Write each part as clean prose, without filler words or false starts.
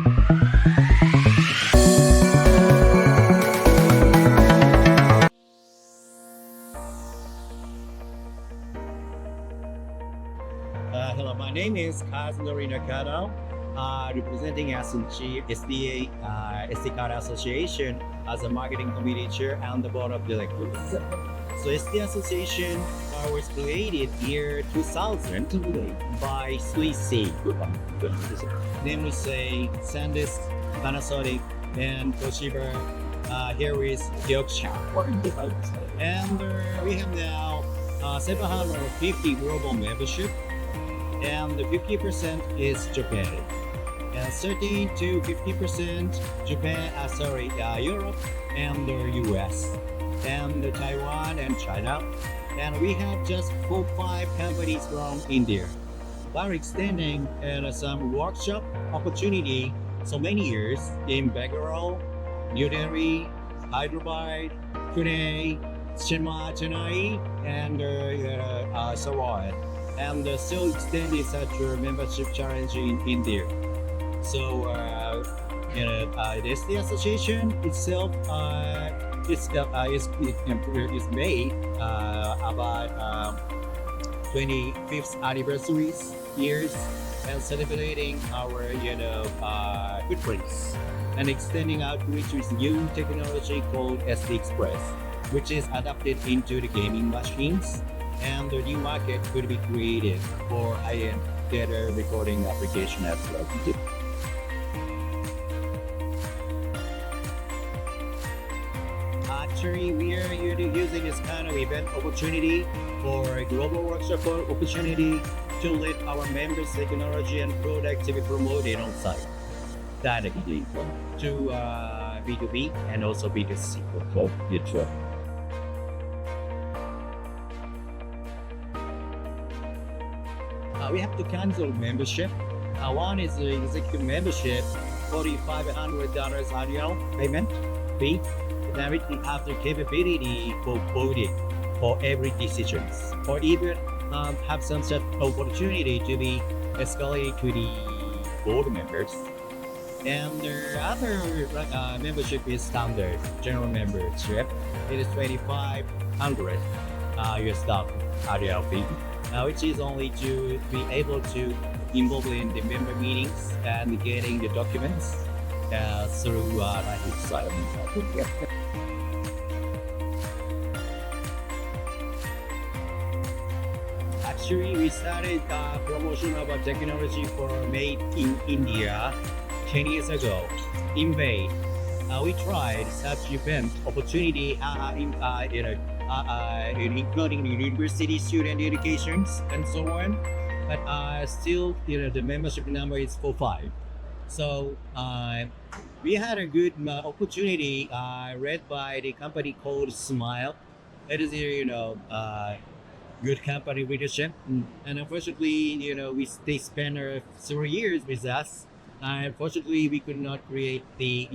Hello, my name is Kazunori Nakano, representing SNG SDA SD Card Association as a marketing committee chair and the board of directors. So SD Association was created year 2000 by 3C, namely say SanDisk, Panasonic, and Toshiba. Here is Kioxia. And we have now 750 global membership, and the 50% is Japan, and 30 to 50% Europe and the US, and Taiwan and China, and we have just 4-5 companies from India. We're extending some workshop opportunity so many years in Bangalore, New Delhi, Hyderabad, Pune, Chennai, and so on. And still extended such a membership challenge in India. So, the SD Association itself is made about 25th anniversary years, and celebrating our footprints and extending outreach with new technology called SD Express, which is adapted into the gaming machines, and the new market could be created for high-end data recording application as well. Actually, we are using this kind of event opportunity for a global workshop opportunity to let our members' technology and product to be promoted on site directly to B2B and also B2C. We have to cancel membership. One is the executive membership, $4,500 annual payment fee. Then we have the capability for voting for every decisions, or even have some sort of opportunity to be escalated to the board members. And the other membership is standard general membership. It is $2,500 US dollar annual fee, which is only to be able to involve in the member meetings and getting the documents through site. Actually, we started promotion of a technology for made in India 10 years ago in May. We tried such event opportunity including the university student educations and so on, but still the membership number is 4-5. So we had a good opportunity led by the company called Smile. It is good company leadership, and unfortunately they spent 3 years with us. Unfortunately, we could not create the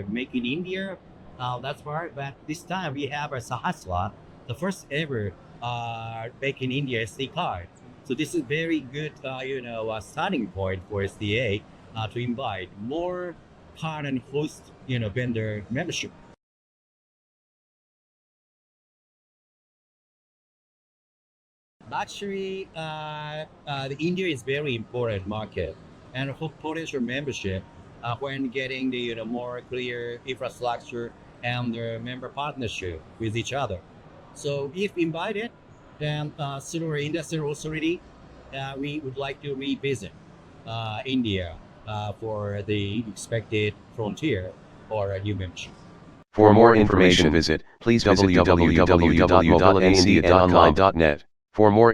Make in India. That's part. But this time we have a Sahasra, the first ever Make in India SD card. So this is very good, starting point for SDA to invite more partner host, vendor membership. Actually, the India is very important market, and for potential membership, when getting the more clear infrastructure and the member partnership with each other. So if invited, then through our industrial authority, we would like to revisit India for the expected frontier or a new membership. For more information visit, please visit www.www.andonline.net. For more